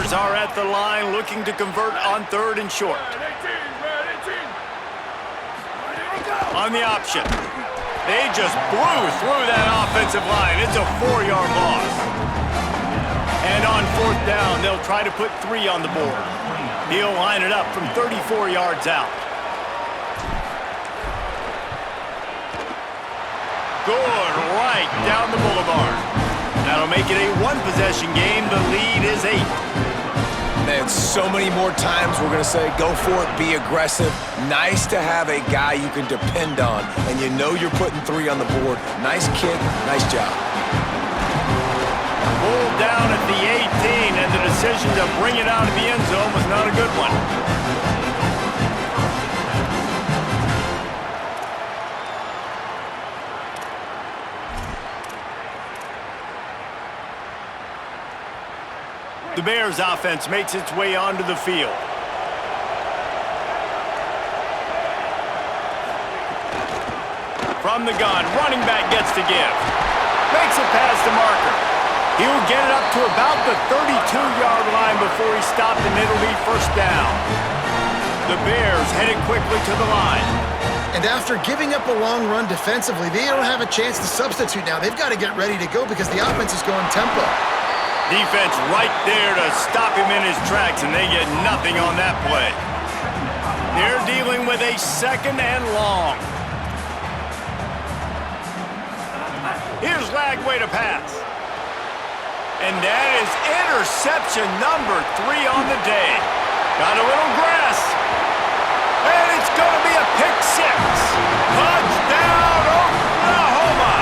Bears are at the line looking to convert on 3rd and short. On the option. They just blew through that offensive line. It's a 4-yard loss. And on 4th down, they'll try to put 3 on the board. He'll line it up from 34 yards out. Good, right down the boulevard. That'll make it a 1-possession game. The lead is 8. Man, so many more times we're going to say, go for it, be aggressive. Nice to have a guy you can depend on, and you know you're putting 3 on the board. Nice kick, nice job. Pulled down at the 18, and the decision to bring it out of the end zone was not a good one. The Bears offense makes its way onto the field. From the gun, running back gets to give. Makes it past the marker. He'll get it up to about the 32-yard line before he's stopped, and it'll be 1st down. The Bears headed quickly to the line. And after giving up a long run defensively, they don't have a chance to substitute now. They've got to get ready to go because the offense is going tempo. Defense right there to stop him in his tracks, and they get nothing on that play. They're dealing with a 2nd and long. Here's Lagway to pass. And that is interception number 3 on the day. Got a little grass. And it's going to be a pick 6. Touchdown, Oklahoma!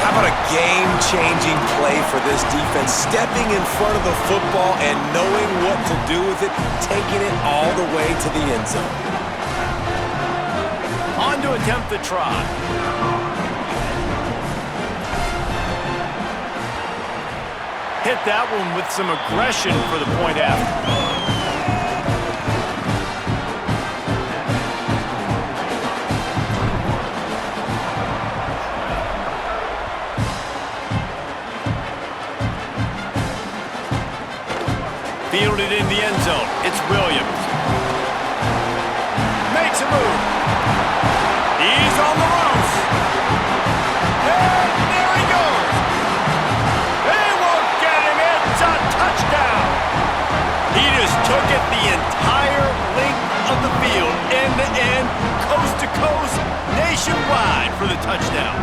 How about a game-changing play for this defense, stepping in front of the football and knowing what to do with it, taking it all the way to the end zone. On to attempt the try. Hit that one with some aggression for the point after. Fielded in the end zone. It's Williams. Makes a move. He's on the ropes. And there he goes. They won't get him. It's a touchdown. He just took it the entire length of the field, end to end, coast to coast, nationwide for the touchdown.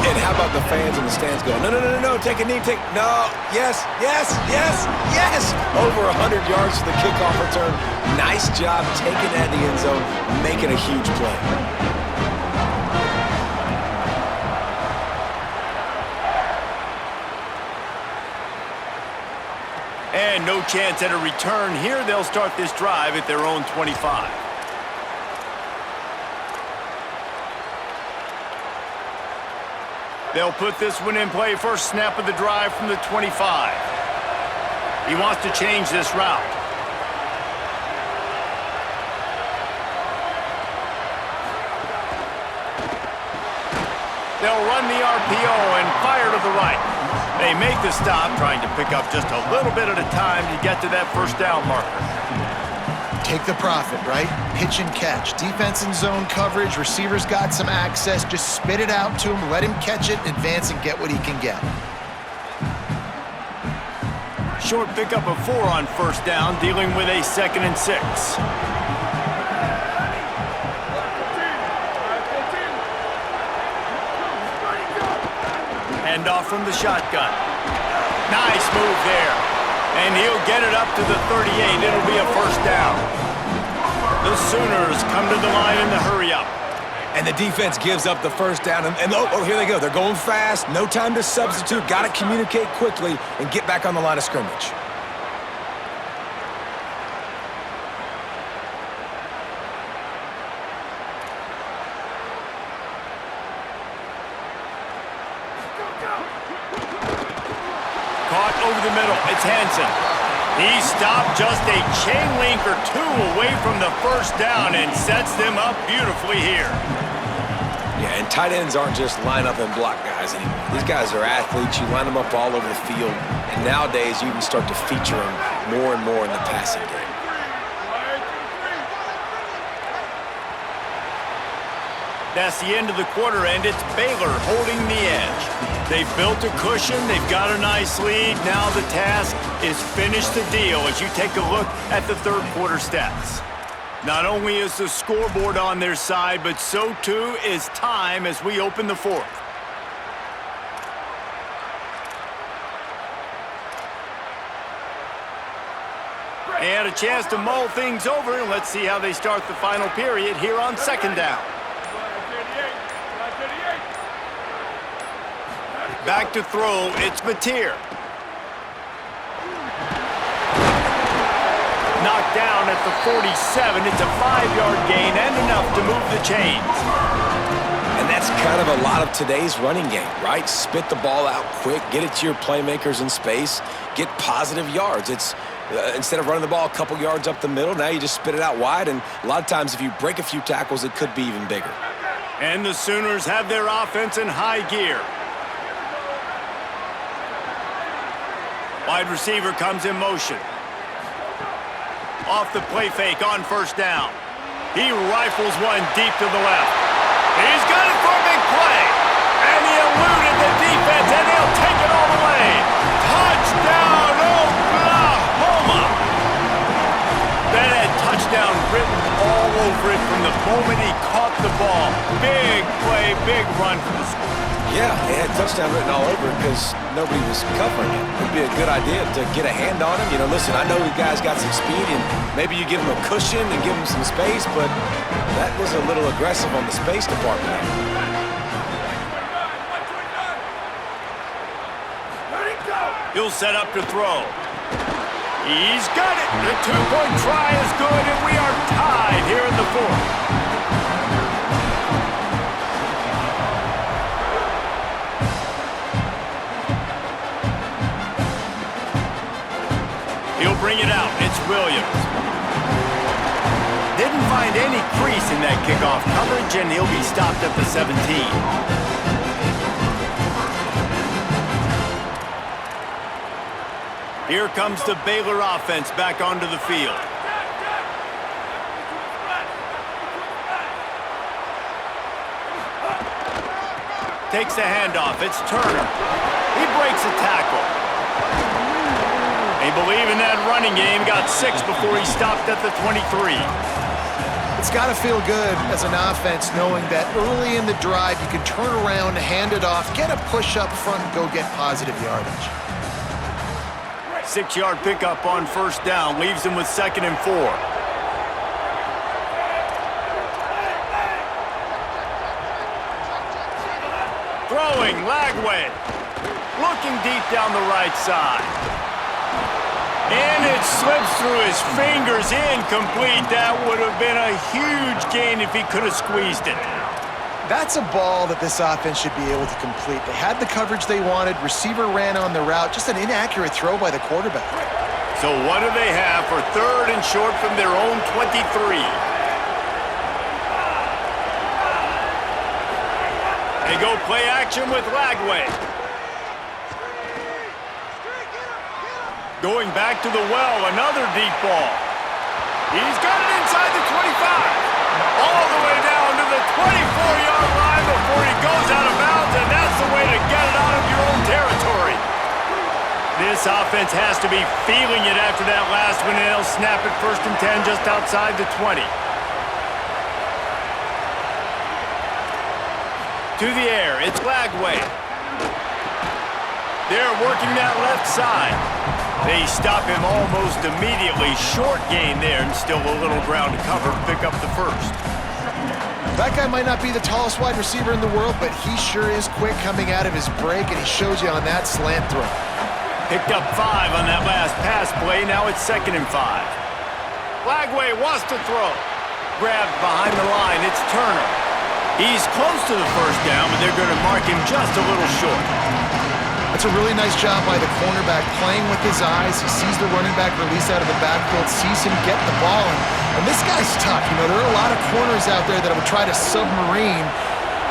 And how about the fans in the stands going, no, no, no, no, no, take a knee, no, yes, yes, yes, yes. Over 100 yards to the kickoff return. Nice job taking that in the end zone, making a huge play. And no chance at a return here. They'll start this drive at their own 25. They'll put this one in play. First snap of the drive from the 25. He wants to change this route. They'll run the RPO and fire to the right. They make the stop, trying to pick up just a little bit at a time to get to that 1st down marker. Take the profit, right? Pitch and catch. Defense in zone coverage. Receivers got some access. Just spit it out to him. Let him catch it, advance, and get what he can get. Short pickup of 4 on 1st down, dealing with a 2nd and 6. Hand off from the shotgun. Nice move there. And he'll get it up to the 38. It'll be a 1st down. The Sooners come to the line in the hurry-up. And the defense gives up the 1st down. And oh, here they go. They're going fast. No time to substitute. Got to communicate quickly and get back on the line of scrimmage. Caught over the middle. It's Hansen. He stopped just a chain link or 2 away from the 1st down and sets them up beautifully here. Yeah, and And tight ends aren't just line up and block guys anymore. These guys are athletes. You line them up all over the field. And nowadays, you can start to feature them more and more in the passing game. That's the end of the quarter, and it's Baylor holding the edge. They've built a cushion. They've got a nice lead. Now the task is finish the deal as you take a look at the third quarter stats. Not only is the scoreboard on their side, but so too is time as we open the fourth. And a chance to mull things over, and let's see how they start the final period here on second down. Back to throw, it's Mateer. Knocked down at the 47. It's a 5-yard gain and enough to move the chains. And that's kind of a lot of today's running game, right? Spit the ball out quick, get it to your playmakers in space, get positive yards. It's instead of running the ball a couple yards up the middle, now you just spit it out wide, and a lot of times if you break a few tackles, it could be even bigger. And the Sooners have their offense in high gear. Wide receiver comes in motion. Off the play fake on first down. He rifles one deep to the left. He's got it for a big play. And he eluded the defense, and he'll take it all the way. Touchdown, Oklahoma! That had touchdown written all over it from the moment he caught the ball. Big play, big run for the score. Yeah, it had touchdown written all over it because nobody was covering it. It would be a good idea to get a hand on him. You know, listen, I know you guys got some speed, and maybe you give him a cushion and give him some space, but that was a little aggressive on the space department. He'll set up to throw. He's got it. The two-point try is good, and we are tied here in the fourth. He'll bring it out. It's Williams. Didn't find any crease in that kickoff coverage, and he'll be stopped at the 17. Here comes the Baylor offense back onto the field. Takes the handoff. It's Turner. He breaks a tackle. They believe in that running game. Got 6 before he stopped at the 23. It's got to feel good as an offense knowing that early in the drive you can turn around, hand it off, get a push up front, and go get positive yardage. 6-yard pickup on first down. Leaves him with 2nd and 4. Throwing, Lagway. Looking deep down the right side. And it slips through his fingers, incomplete. That would have been a huge gain if he could have squeezed it. That's a ball that this offense should be able to complete. They had the coverage they wanted. Receiver ran on the route. Just an inaccurate throw by the quarterback. So what do they have for 3rd and short from their own 23? They go play action with Lagway. Going back to the well, another deep ball. He's got it inside the 25. All the way down to the 24-yard line before he goes out of bounds, and that's the way to get it out of your own territory. This offense has to be feeling it after that last one, and they'll snap it 1st and 10 just outside the 20. To the air, it's Lagway. They're working that left side. They stop him almost immediately. Short gain there, and still a little ground to cover to pick up the 1st. That guy might not be the tallest wide receiver in the world, but he sure is quick coming out of his break, and he shows you on that slant throw. Picked up 5 on that last pass play. Now it's 2nd and 5. Lagway wants to throw. Grabbed behind the line. It's Turner. He's close to the 1st down, but they're going to mark him just a little short. That's a really nice job by the cornerback, playing with his eyes. He sees the running back release out of the backfield, sees him get the ball, and this guy's tough. You know, there are a lot of corners out there that would try to submarine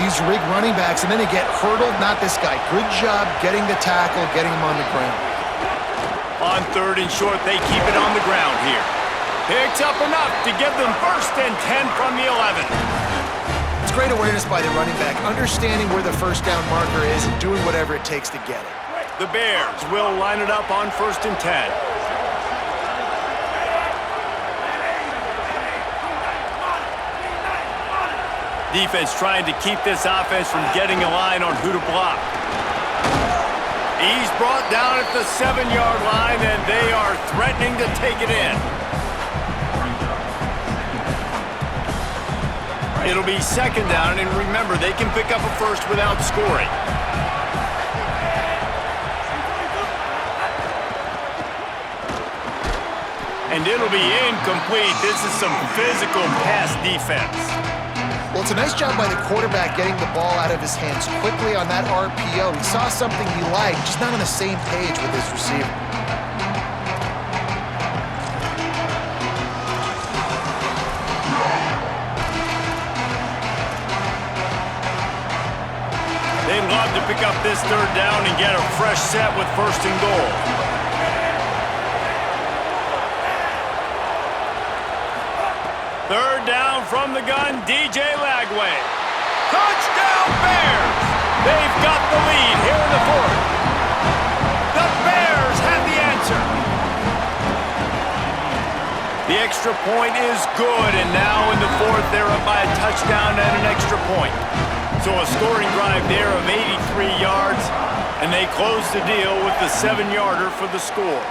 these rig running backs, and then they get hurdled. Not this guy. Good job getting the tackle, getting him on the ground. On 3rd and short, they keep it on the ground here. Picks up enough to give them 1st and 10 from the 11. It's great awareness by the running back, understanding where the first down marker is and doing whatever it takes to get it. The Bears will line it up on 1st and 10. Defense trying to keep this offense from getting a line on who to block. He's brought down at the 7-yard line, and they are threatening to take it in. It'll be 2nd down, and remember, they can pick up a first without scoring. And it'll be incomplete. This is some physical pass defense. Well, it's a nice job by the quarterback getting the ball out of his hands quickly on that RPO. He saw something he liked, just not on the same page with his receiver. They'd love to pick up this 3rd down and get a fresh set with 1st and goal. Third down from the gun, DJ Lagway. Touchdown Bears! They've got the lead here in the 4th. The Bears have the answer. The extra point is good, and now in the 4th, they're up by a touchdown and an extra point. So a scoring drive there of 83 yards, and they close the deal with the 7-yarder for the score.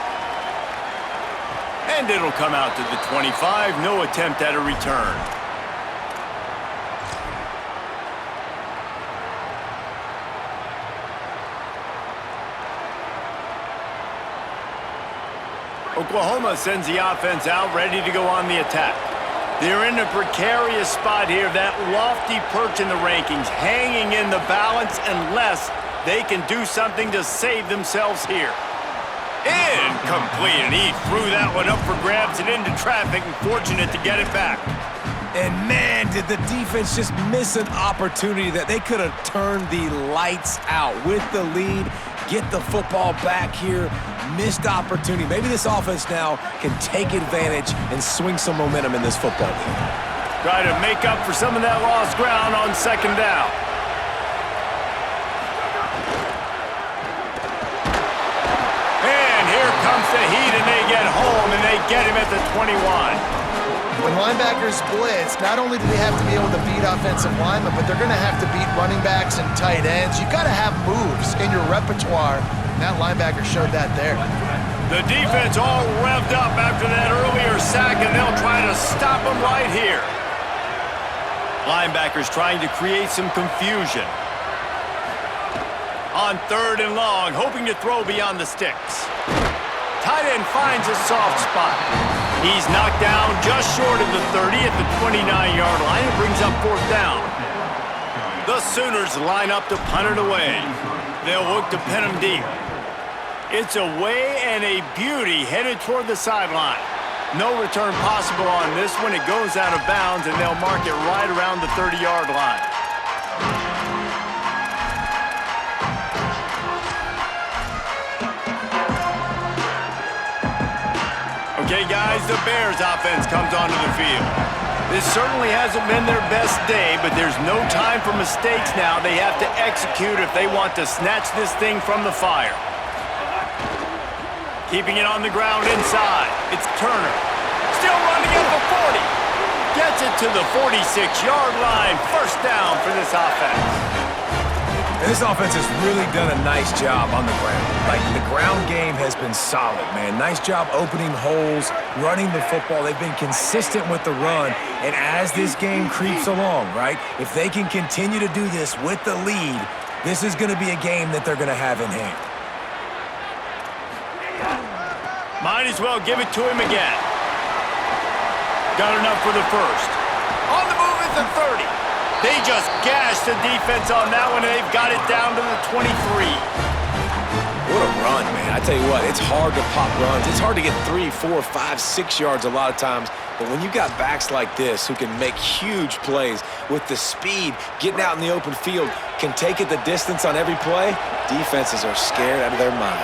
And it'll come out to the 25, no attempt at a return. Oklahoma sends the offense out, ready to go on the attack. They're in a precarious spot here, that lofty perch in the rankings, hanging in the balance unless they can do something to save themselves here. Incomplete, and he threw that one up for grabs and into traffic, and fortunate to get it back. And man, did the defense just miss an opportunity that they could have turned the lights out with the lead, get the football back here, missed opportunity. Maybe this offense now can take advantage and swing some momentum in this football game. Try to make up for some of that lost ground on 2nd down. And here comes the heat, and they get home, and they get him at the 21. When linebackers blitz, not only do they have to be able to beat offensive linemen, but they're going to have to beat running backs and tight ends. You've got to have moves in your repertoire, and that linebacker showed that there. The defense all revved up after that earlier sack, and they'll try to stop him right here. Linebackers trying to create some confusion. On 3rd and long, hoping to throw beyond the sticks. Tight end finds a soft spot. He's knocked down just short of the 30 at the 29-yard line and brings up 4th down. The Sooners line up to punt it away. They'll look to pin him deep. It's away and a beauty headed toward the sideline. No return possible on this one. It goes out of bounds, and they'll mark it right around the 30-yard line. Okay, guys, the Bears offense comes onto the field. This certainly hasn't been their best day, but there's no time for mistakes now. They have to execute if they want to snatch this thing from the fire. Keeping it on the ground inside. It's Turner. Still running at the 40. Gets it to the 46-yard line. 1st down for this offense. And this offense has really done a nice job on the ground. Like, the ground game has been solid, man. Nice job opening holes, running the football. They've been consistent with the run. And as this game creeps along, right, if they can continue to do this with the lead, this is going to be a game that they're going to have in hand. Might as well give it to him again. Got enough for the 1st. On the move at the 30. They just gashed the defense on that one, and they've got it down to the 23. What a run, man. I tell you what, it's hard to pop runs. It's hard to get 3, 4, 5, 6 yards a lot of times. But when you got backs like this who can make huge plays with the speed, getting out in the open field, can take it the distance on every play, defenses are scared out of their mind.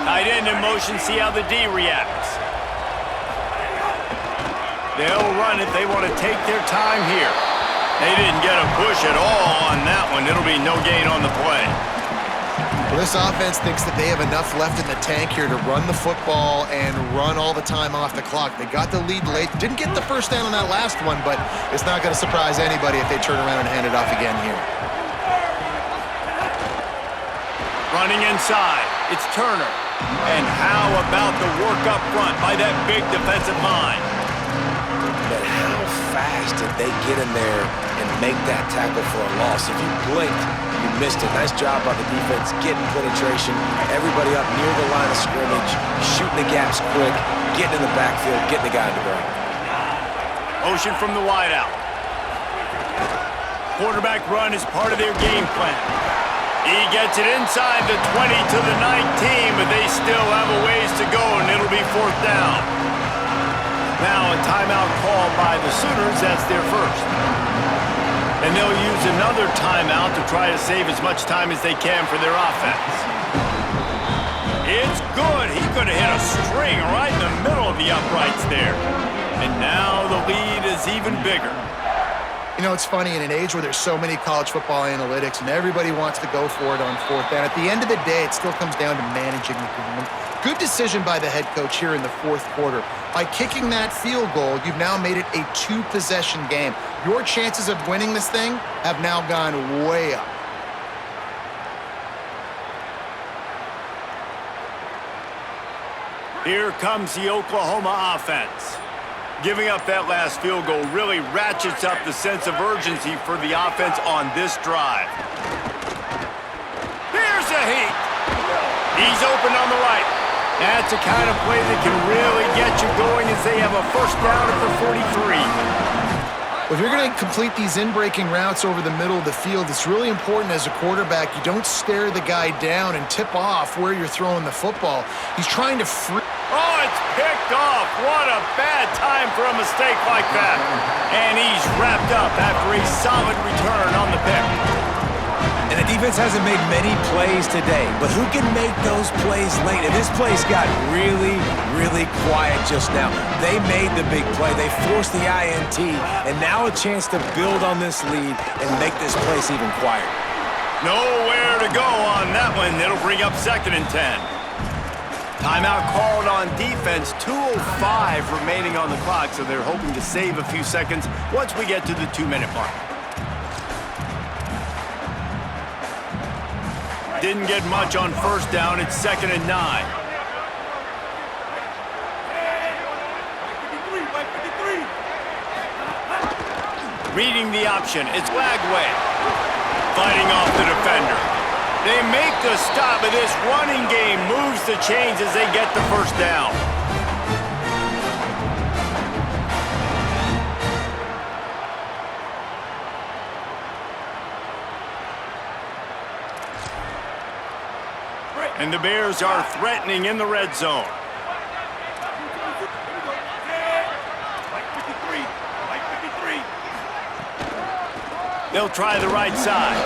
Tight end in motion, see how the D reacts. They'll run it. They want to take their time here. They didn't get a push at all on that one. It'll be no gain on the play. Well, this offense thinks that they have enough left in the tank here to run the football and run all the time off the clock. They got the lead late. Didn't get the first down on that last one, but it's not going to surprise anybody if they turn around and hand it off again here. Running inside, it's Turner. And how about the work up front by that big defensive line? But how fast did they get in there and make that tackle for a loss? If you blinked, you missed it. Nice job by the defense, getting penetration, everybody up near the line of scrimmage, shooting the gaps quick, getting in the backfield, getting the guy in the ground. Motion from the wideout. Quarterback run is part of their game plan. He gets it inside the 20 to the 19, but they still have a ways to go, and it'll be 4th down. Now a timeout call by the Sooners. That's their first. And they'll use another timeout to try to save as much time as they can for their offense. It's good. He could have hit a string right in the middle of the uprights there. And now the lead is even bigger. You know, it's funny, in an age where there's so many college football analytics and everybody wants to go for it on 4th down, at the end of the day, it still comes down to managing the game. Good decision by the head coach here in the 4th quarter. By kicking that field goal, you've now made it a 2-possession game. Your chances of winning this thing have now gone way up. Here comes the Oklahoma offense. Giving up that last field goal really ratchets up the sense of urgency for the offense on this drive. Here's a heat. He's open on the right. That's the kind of play that can really get you going as they have a first down at the 43. Well, if you're going to complete these in-breaking routes over the middle of the field, it's really important as a quarterback you don't stare the guy down and tip off where you're throwing the football. He's trying to free. Oh, it's picked off. What a bad time for a mistake like that. And he's wrapped up after a solid return on the pick. And the defense hasn't made many plays today, but who can make those plays late? And this place got really, really quiet just now. They made the big play. They forced the INT, and now a chance to build on this lead and make this place even quieter. Nowhere to go on that one. It'll bring up 2nd and 10. Timeout called on defense. 2:05 remaining on the clock, so they're hoping to save a few seconds once we get to the 2-minute mark. Didn't get much on first down. It's 2nd and 9. Reading the option. It's Lagway. Fighting off the defender. They make the stop, but this running game moves the chains as they get the first down. And the Bears are threatening in the red zone. They'll try the right side.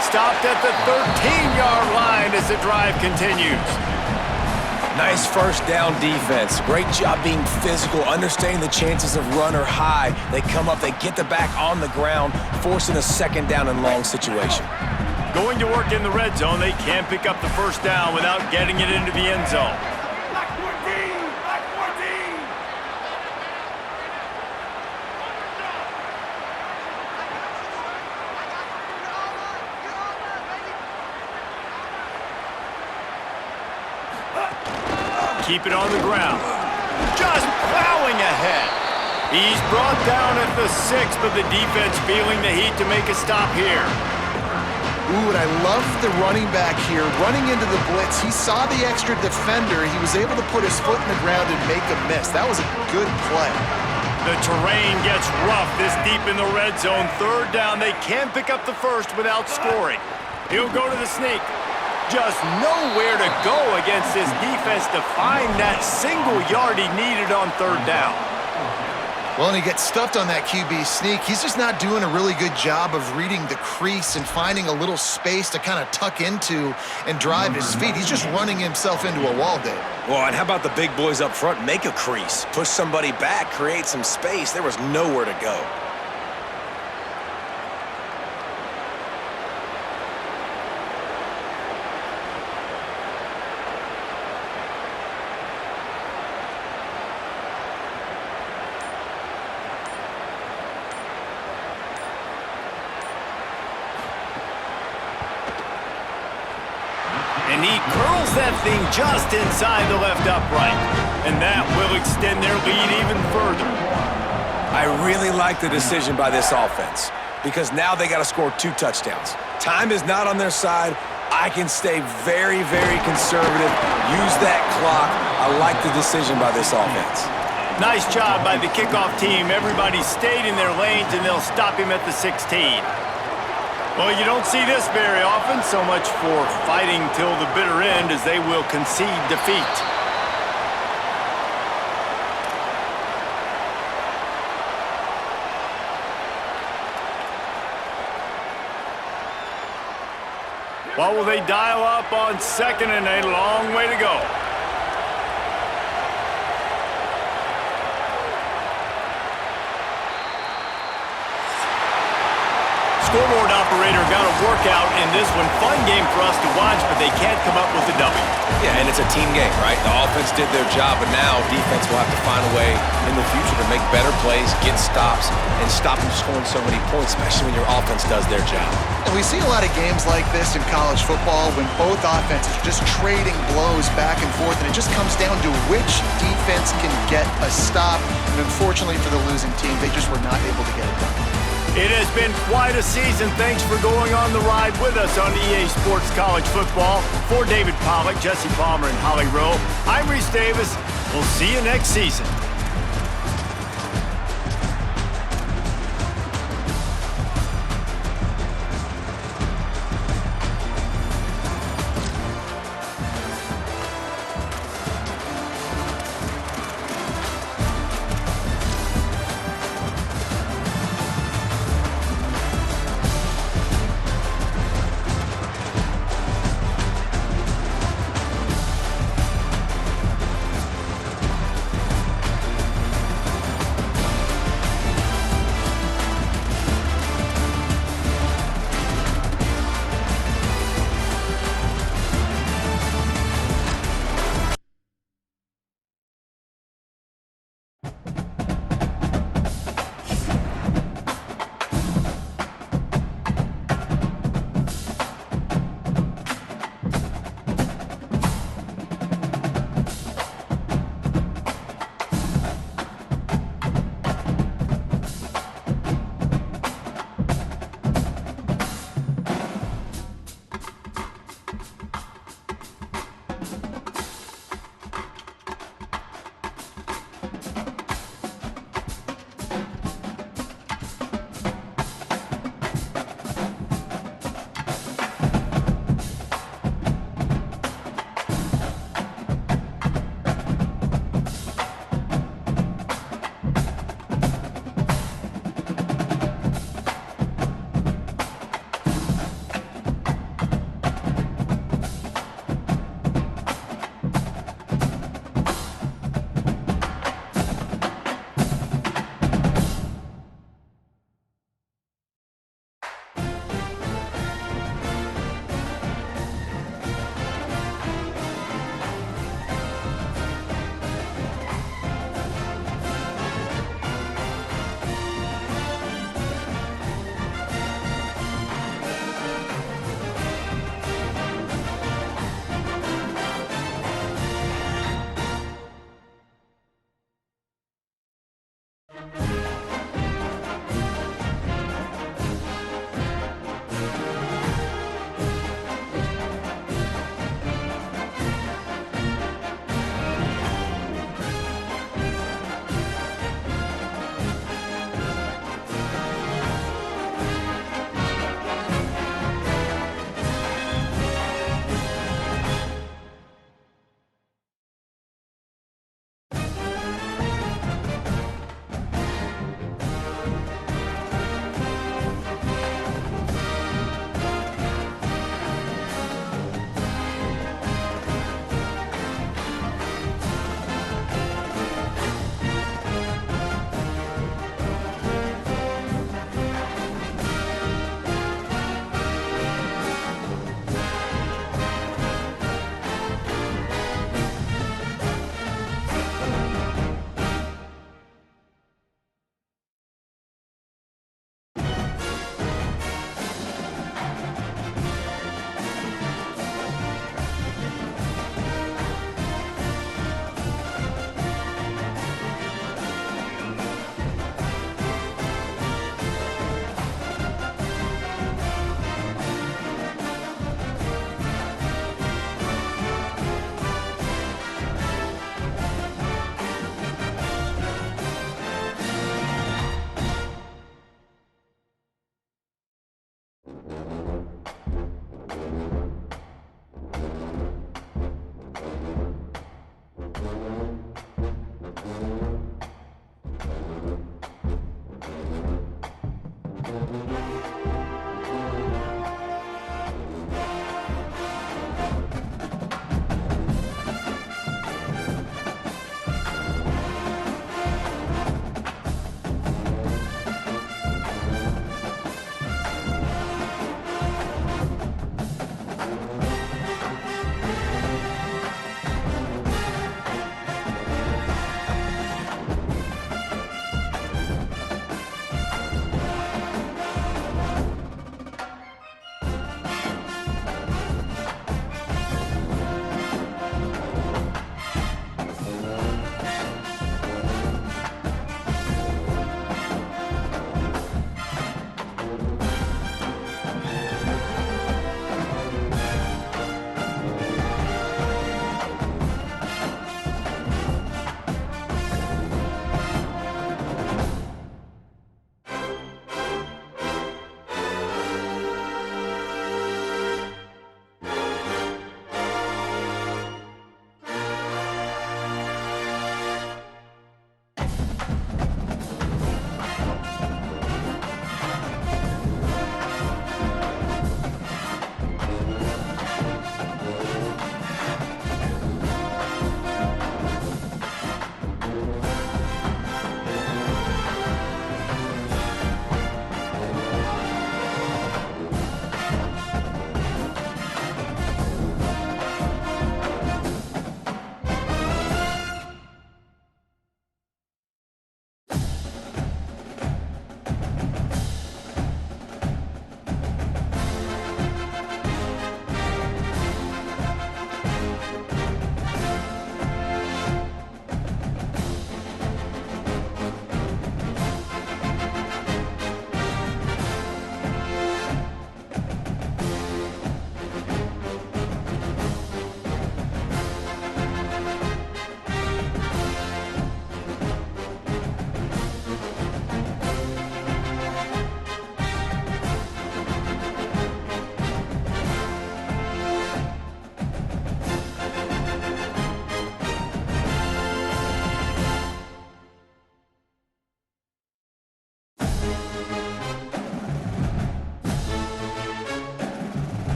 Stopped at the 13-yard line as the drive continues. Nice first down defense. Great job being physical, understanding the chances of run are high. They come up, they get the back on the ground, forcing a 2nd down and long situation. Going to work in the red zone, they can't pick up the first down without getting it into the end zone. Black 14! Black 14! Keep it on the ground. Just plowing ahead. He's brought down at the 6, but the defense feeling the heat to make a stop here. Ooh, and I love the running back here. Running into the blitz, he saw the extra defender. He was able to put his foot in the ground and make a miss. That was a good play. The terrain gets rough this deep in the red zone. 3rd down, they can't pick up the first without scoring. He'll go to the sneak. Just nowhere to go against this defense to find that single yard he needed on third down. Well, and he gets stuffed on that QB sneak. He's just not doing a really good job of reading the crease and finding a little space to kind of tuck into and drive his feet. He's just running himself into a wall, Dave. Well, and how about the big boys up front? Make a crease. Push somebody back, create some space. There was nowhere to go. And he curls that thing just inside the left upright. And that will extend their lead even further. I really like the decision by this offense because now they got to score 2 touchdowns. Time is not on their side. I can stay very, very conservative. Use that clock. I like the decision by this offense. Nice job by the kickoff team. Everybody stayed in their lanes, and they'll stop him at the 16. Well, you don't see this very often, so much for fighting till the bitter end as they will concede defeat. What will they dial up on second and a long way to go? Scoreboard operator got a workout in this one. Fun game for us to watch, but they can't come up with a W. Yeah, and it's a team game, right? The offense did their job, but now defense will have to find a way in the future to make better plays, get stops, and stop them scoring so many points, especially when your offense does their job. And we see a lot of games like this in college football when both offenses are just trading blows back and forth, and it just comes down to which defense can get a stop. And unfortunately for the losing team, they just were not able to get it done. It has been quite a season. Thanks for going on the ride with us on EA Sports College Football. For David Pollack, Jesse Palmer, and Holly Rowe, I'm Reese Davis. We'll see you next season.